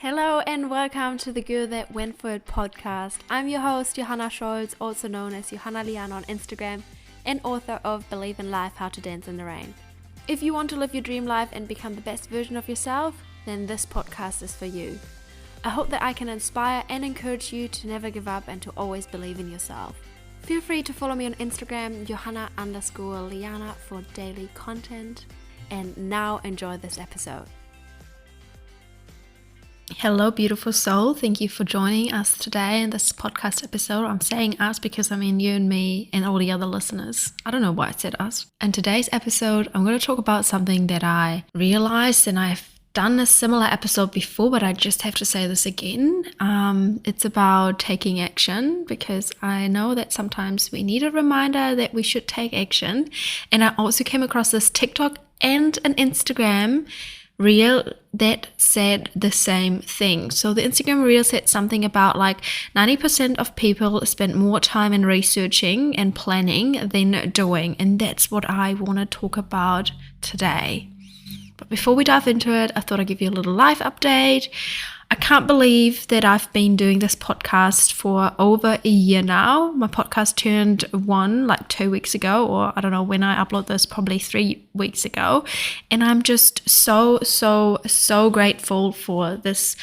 Hello and welcome to the Girl That Went For It podcast. I'm your host, Johanna Scholz, also known as Johanna Lian on Instagram, and author of Believe in Life, How to Dance in the Rain. If you want to live your dream life and become the best version of yourself, then this podcast is for you. I hope that I can inspire and encourage you to never give up and to always believe in yourself. Feel free to follow me on Instagram, Johanna_Liana, for daily content. And now enjoy this episode. Hello, beautiful soul. Thank you for joining us today in this podcast episode. I'm saying us because I mean you and me and all the other listeners. I don't know why I said us. In today's episode, I'm going to talk about something that I realized, and I've done a similar episode before, but I just have to say this again. It's about taking action, because I know that sometimes we need a reminder that we should take action. And I also came across this TikTok and an Instagram reel that said the same thing. So the Instagram reel said something about like 90% of people spend more time in researching and planning than doing. And that's what I want to talk about today. But before we dive into it, I thought I'd give you a little life update. I can't believe that I've been doing this podcast for over a year now. My podcast turned 1 like 2 weeks ago, or I don't know when I upload this, probably 3 weeks ago. And I'm just so grateful for this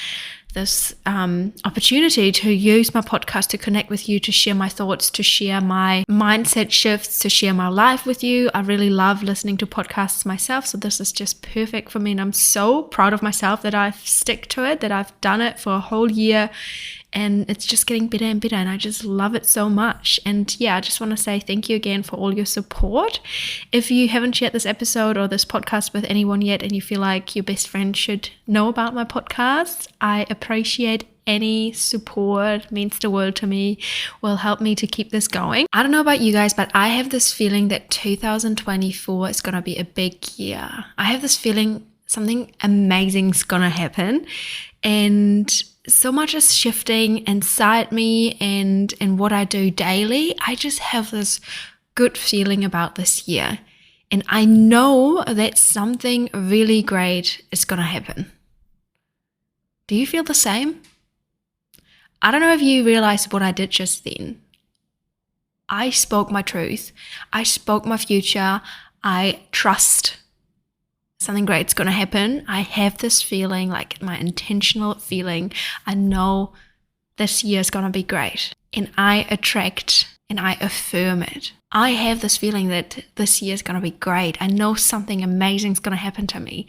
opportunity to use my podcast to connect with you, to share my thoughts, to share my mindset shifts, to share my life with you. I really love listening to podcasts myself, so this is just perfect for me, and I'm so proud of myself that I've stick to it, that I've done it for a whole year, and it's just getting better and better, and I just love it so much. And yeah, I just want to say thank you again for all your support. If you haven't shared this episode or this podcast with anyone yet, and you feel like your best friend should know about my podcast, I appreciate any support. It means the world to me, will help me to keep this going. I don't know about you guys, but I have this feeling that 2024 is going to be a big year. I have this feeling something amazing is going to happen, and so much is shifting inside me and in what I do daily. I just have this good feeling about this year, and I know that something really great is going to happen. Do you feel the same? I don't know if you realize what I did just then. I spoke my truth. I spoke my future. I trust something great's going to happen. I have this feeling, like my intentional feeling. I know this year is going to be great, and I attract and I affirm it. I have this feeling that this year is going to be great. I know something amazing is going to happen to me.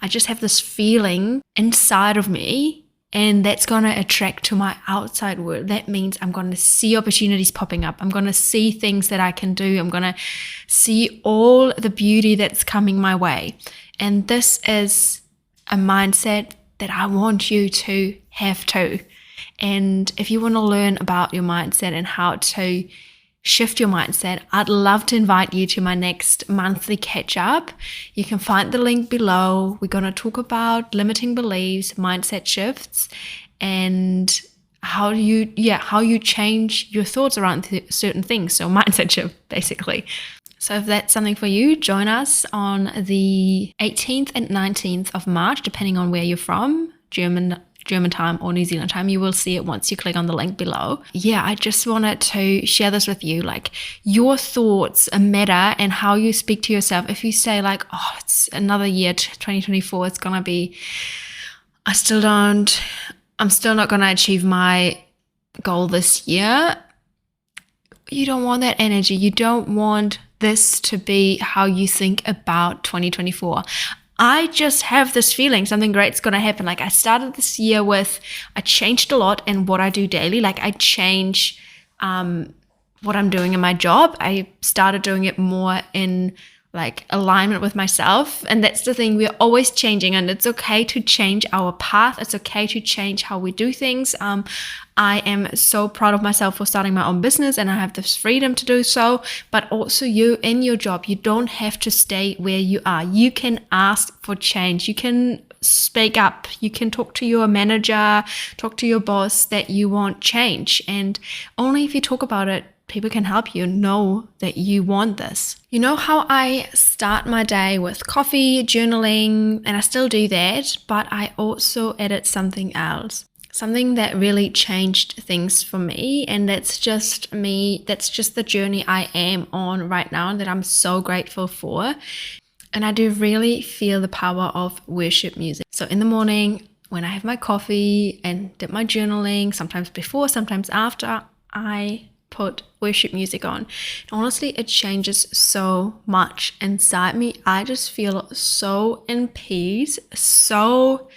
I just have this feeling inside of me, and that's going to attract to my outside world. That means I'm going to see opportunities popping up. I'm going to see things that I can do. I'm going to see all the beauty that's coming my way. And this is a mindset that I want you to have too. And if you want to learn about your mindset and how to shift your mindset, I'd love to invite you to my next monthly catch up. You can find the link below. We're going to talk about limiting beliefs, mindset shifts, and how you change your thoughts around certain things. So mindset shift, basically. So if that's something for you, join us on the 18th and 19th of March, depending on where you're from, German time or New Zealand time. You will see it once you click on the link below. Yeah, I just wanted to share this with you. Like, your thoughts matter, and how you speak to yourself. If you say like, oh, it's another year, 2024, it's going to be, I'm still not going to achieve my goal this year. You don't want that energy. You don't want this to be how you think about 2024. I just have this feeling something great's going to happen. Like, I started this year with, I changed a lot in what I do daily. Like, I change what I'm doing in my job. I started doing it more in like alignment with myself. And that's the thing, we're always changing, and it's okay to change our path. It's okay to change how we do things. I am so proud of myself for starting my own business, and I have this freedom to do so. But also, you in your job, you don't have to stay where you are. You can ask for change. You can speak up. You can talk to your manager, talk to your boss that you want change. And only if you talk about it, people can help you know that you want this. You know how I start my day with coffee, journaling, and I still do that, but I also added something else. Something that really changed things for me, and that's just me, that's just the journey I am on right now that I'm so grateful for. And I do really feel the power of worship music. So in the morning, when I have my coffee and did my journaling, sometimes before, sometimes after, I put worship music on. Honestly, it changes so much inside me. I just feel so in peace, so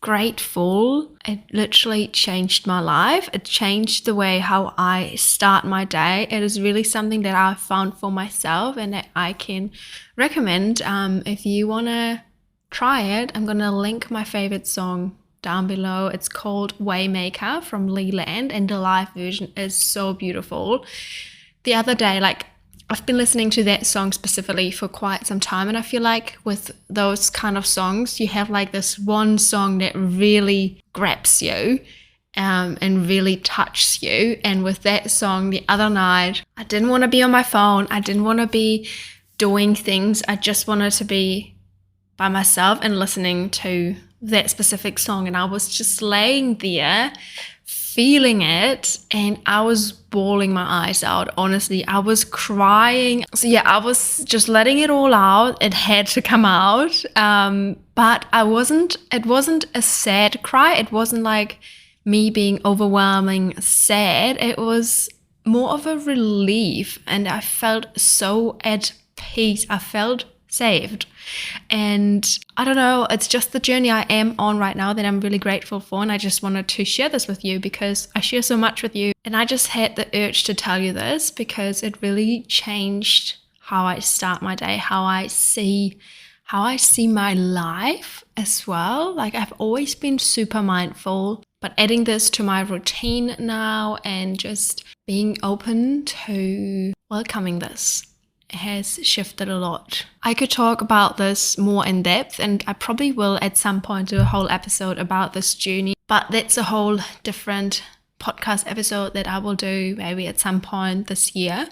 grateful. It literally changed my life. It changed the way how I start my day. It is really something that I found for myself and that I can recommend. If you want to try it, I'm going to link my favorite song down below. It's called Waymaker from Leland, and the live version is so beautiful. The other day, I've been listening to that song specifically for quite some time, and I feel like with those kind of songs, you have this one song that really grabs you and really touches you. And with that song the other night, I didn't want to be on my phone. I didn't want to be doing things. I just wanted to be by myself and listening to that specific song. And I was just laying there feeling it, and I was bawling my eyes out. Honestly, I was crying. So yeah, I was just letting it all out. It had to come out. But it wasn't a sad cry. It wasn't like me being overwhelming sad. It was more of a relief, and I felt so at peace. I felt saved. And I don't know, it's just the journey I am on right now that I'm really grateful for, and I just wanted to share this with you because I share so much with you, and I just had the urge to tell you this because it really changed how I start my day, how I see my life as well. I've always been super mindful, but adding this to my routine now and just being open to welcoming this has shifted a lot. I could talk about this more in depth, and I probably will at some point do a whole episode about this journey, but that's a whole different podcast episode that I will do maybe at some point this year.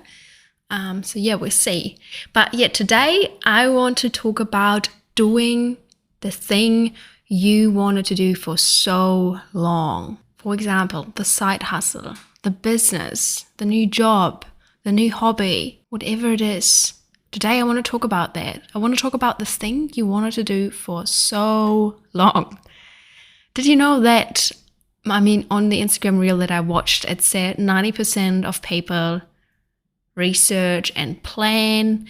So yeah, we'll see. But yeah, today I want to talk about doing the thing you wanted to do for so long. For example, the side hustle, the business, the new job, the new hobby, whatever it is. Today I want to talk about that. I want to talk about this thing you wanted to do for so long. Did you know that, on the Instagram reel that I watched, it said 90% of people research and plan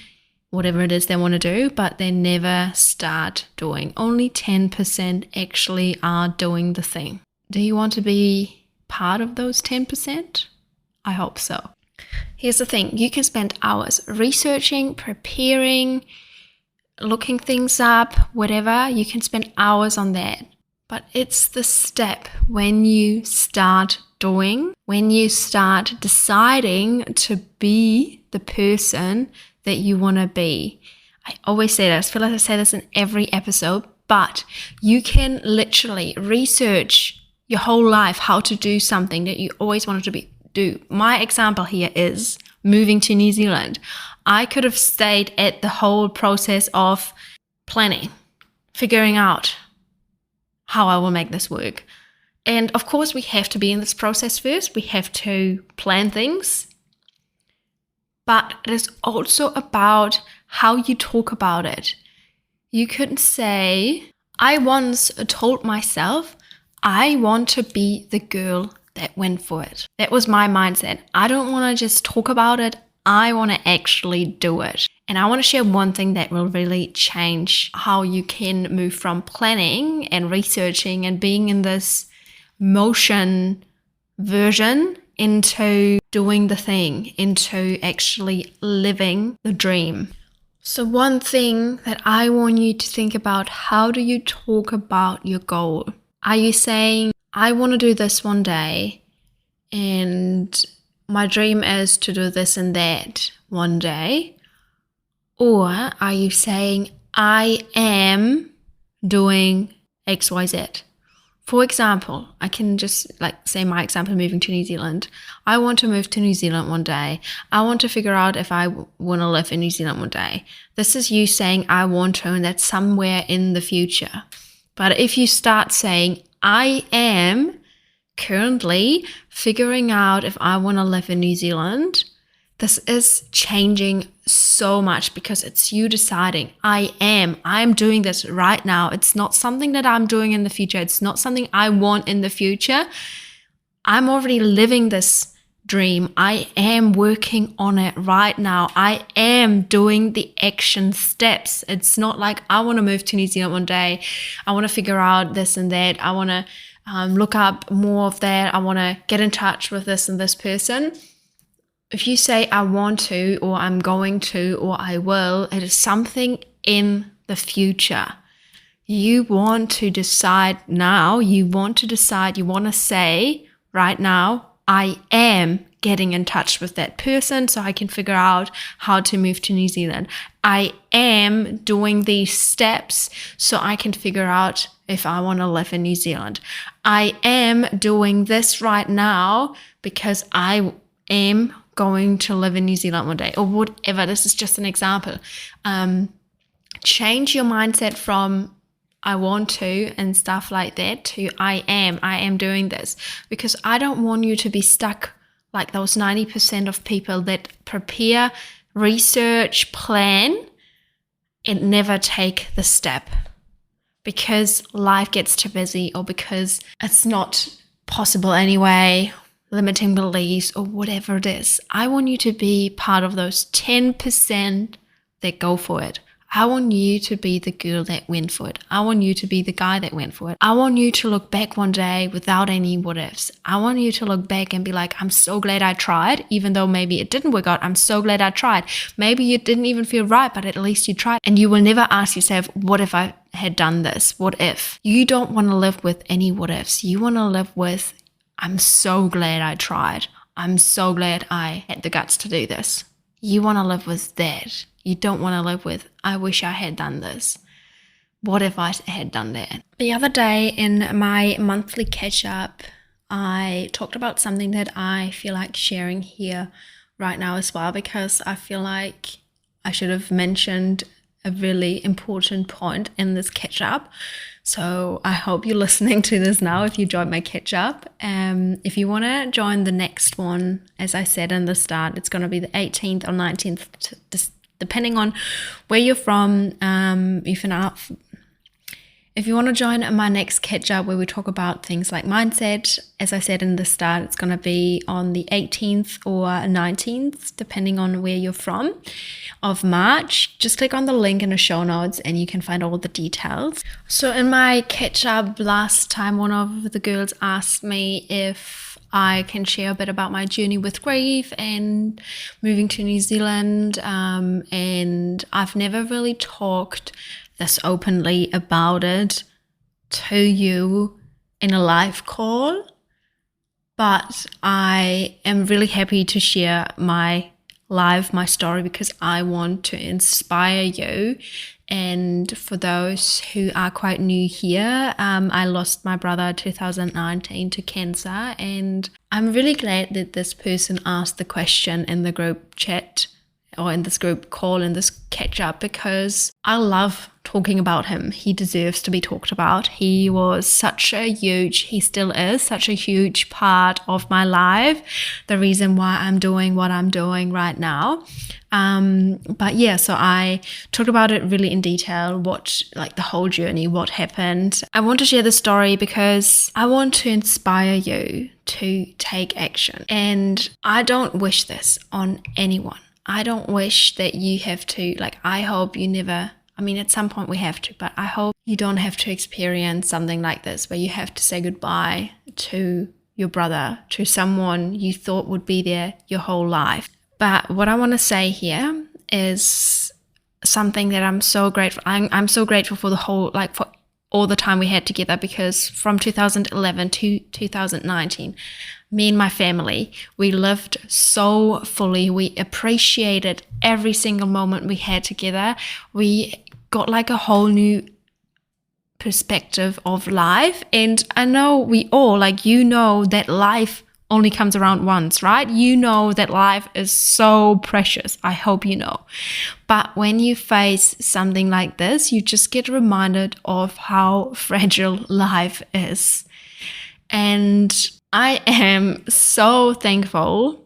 whatever it is they want to do, but they never start doing. Only 10% actually are doing the thing. Do you want to be part of those 10%? I hope so. Here's the thing, you can spend hours researching, preparing, looking things up, whatever. You can spend hours on that. But it's the step when you start doing, when you start deciding to be the person that you want to be. I always say this, I feel like I say this in every episode, but you can literally research your whole life how to do something that you always wanted to do. My example here is moving to New Zealand. I could have stayed at the whole process of planning, figuring out how I will make this work. And of course, we have to be in this process first. We have to plan things. But it is also about how you talk about it. You could say, I once told myself, I want to be the girl that went for it. That was my mindset. I don't want to just talk about it. I want to actually do it. And I want to share one thing that will really change how you can move from planning and researching and being in this motion version into doing the thing, into actually living the dream. So one thing that I want you to think about, how do you talk about your goal? Are you saying, I want to do this one day, and my dream is to do this and that one day? Or are you saying, I am doing XYZ? For example, I can just say my example, moving to New Zealand. I want to move to New Zealand one day. I want to figure out if I want to live in New Zealand one day. This is you saying I want to, and that's somewhere in the future. But if you start saying I am currently figuring out if I want to live in New Zealand, this is changing so much because it's you deciding I'm doing this right now. It's not something that I'm doing in the future. It's not something I want in the future. I'm already living this dream. I am working on it right now. I am doing the action steps. It's not like I want to move to New Zealand one day. I want to figure out this and that. I want to look up more of that. I want to get in touch with this and this person. If you say I want to, or I'm going to, or I will, it is something in the future. You want to decide now. You want to say right now, I am getting in touch with that person so I can figure out how to move to New Zealand. I am doing these steps so I can figure out if I want to live in New Zealand. I am doing this right now because I am going to live in New Zealand one day, or whatever. This is just an example. Change your mindset from I want to and stuff like that to I am doing this, because I don't want you to be stuck like those 90% of people that prepare, research, plan, and never take the step because life gets too busy, or because it's not possible anyway, limiting beliefs, or whatever it is. I want you to be part of those 10% that go for it. I want you to be the girl that went for it. I want you to be the guy that went for it. I want you to look back one day without any what ifs. I want you to look back and be like, I'm so glad I tried, even though maybe it didn't work out. I'm so glad I tried. Maybe you didn't even feel right, but at least you tried. And you will never ask yourself, what if I had done this? What if? You don't want to live with any what ifs. You want to live with, I'm so glad I tried. I'm so glad I had the guts to do this. You want to live with that. You don't want to live with, I wish I had done this. What if I had done that? The other day in my monthly catch up, I talked about something that I feel like sharing here right now as well, because I feel like I should have mentioned a really important point in this catch up. So I hope you're listening to this now if you joined my catch up. If you want to join the next one, as I said in the start, it's going to be the 18th or 19th, depending on where you're from. If you want to join my next catch up where we talk about things like mindset, as I said in the start, it's going to be on the 18th or 19th, depending on where you're from, of March. Just click on the link in the show notes and you can find all the details. So in my catch up last time, one of the girls asked me if I can share a bit about my journey with grief and moving to New Zealand. And I've never really talked this openly about it to you in a live call, but I am really happy to share my story because I want to inspire you. And for those who are quite new here, I lost my brother 2019 to cancer, and I'm really glad that this person asked the question in the group chat or in this group call, in this catch up, because I love talking about him. He deserves to be talked about. He was he still is such a huge part of my life, the reason why I'm doing what I'm doing right now. But yeah, so I talked about it really in detail, the whole journey, what happened. I want to share the story because I want to inspire you to take action. And I don't wish this on anyone. I don't wish that you have to, I hope you never, at some point we have to, but I hope you don't have to experience something like this where you have to say goodbye to your brother, to someone you thought would be there your whole life. But what I want to say here is something that I'm so grateful. I'm so grateful for for all the time we had together, because from 2011 to 2019, me and my family, we lived so fully. We appreciated every single moment we had together. We got a whole new perspective of life. And I know we all, like, you know that life only comes around once, right? You know that life is so precious. I hope you know. But when you face something like this, you just get reminded of how fragile life is. And I am so thankful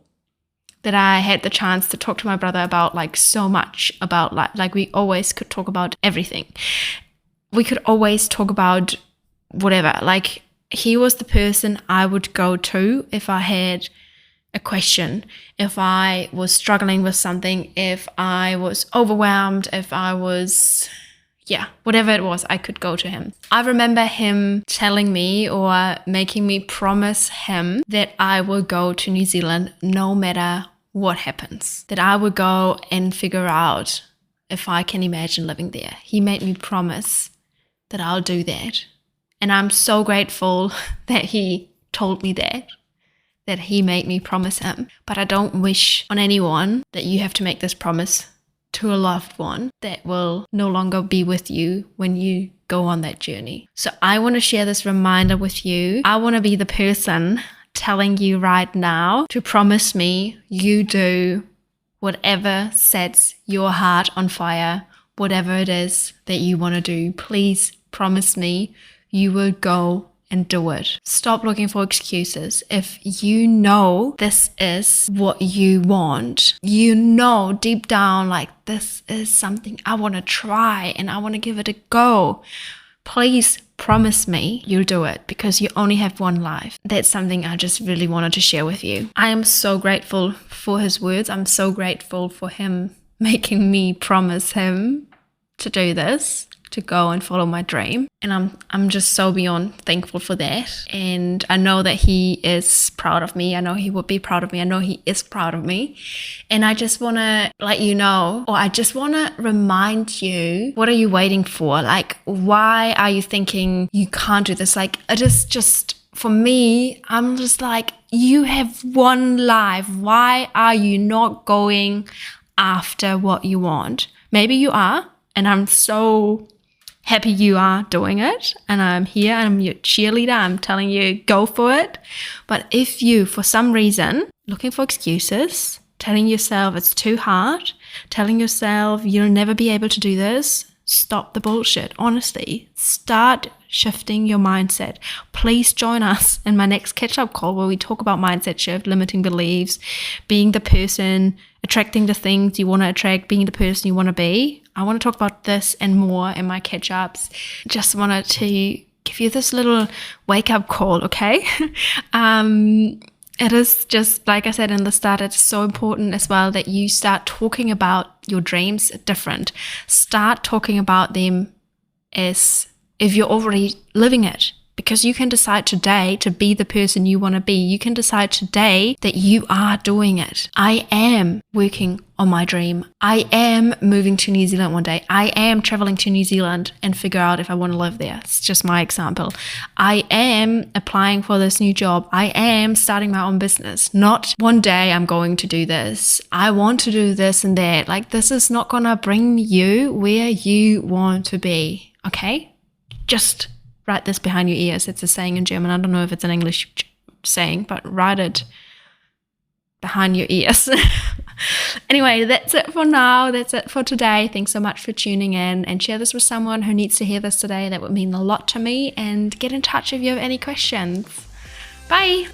that I had the chance to talk to my brother about like so much about life. Like we always could talk about everything. We could always talk about whatever. Like he was the person I would go to if I had a question, if I was struggling with something, if I was overwhelmed, if I was, whatever it was, I could go to him. I remember him telling me or making me promise him that I will go to New Zealand no matter what happens, that I would go and figure out if I can imagine living there. He made me promise that I'll do that. And I'm so grateful that he told me that he made me promise him. But I don't wish on anyone that you have to make this promise to a loved one that will no longer be with you when you go on that journey. So I want to share this reminder with you. I want to be the person telling you right now to promise me you do whatever sets your heart on fire, whatever it is that you want to do. Please promise me you will go and do it. Stop looking for excuses. If you know this is what you want, you know deep down, like this is something I want to try and I want to give it a go, please promise me you'll do it, because you only have one life. That's something I just really wanted to share with you. I am so grateful for his words. I'm so grateful for him making me promise him to do this, to go and follow my dream. And I'm just so beyond thankful for that. And I know that he is proud of me. I know he would be proud of me. I know he is proud of me. And I just want to let you know, or I just want to remind you, what are you waiting for? Like, why are you thinking you can't do this? Like, it is just, for me, I'm just like, you have one life. Why are you not going after what you want? Maybe you are, and I'm so happy you are doing it, and I'm here, I'm your cheerleader, I'm telling you, go for it. But if you, for some reason, looking for excuses, telling yourself it's too hard, telling yourself you'll never be able to do this, stop the bullshit. Honestly, start shifting your mindset. Please join us in my next catch-up call where we talk about mindset shift, limiting beliefs, being the person, attracting the things you want to attract, being the person you want to be. I want to talk about this and more in my catch-ups. Just wanted to give you this little wake-up call, okay? It is just, like I said in the start, it's so important as well that you start talking about your dreams different. Start talking about them as if you're already living it. Because you can decide today to be the person you want to be. You can decide today that you are doing it. I am working on my dream. I am moving to New Zealand one day. I am traveling to New Zealand and figure out if I want to live there. It's just my example. I am applying for this new job. I am starting my own business. Not one day I'm going to do this. I want to do this and that. Like, this is not going to bring you where you want to be. Okay? Just write this behind your ears. It's a saying in German. I don't know if it's an English saying, but write it behind your ears. Anyway, that's it for now. That's it for today. Thanks so much for tuning in, and share this with someone who needs to hear this today. That would mean a lot to me. And get in touch if you have any questions. Bye.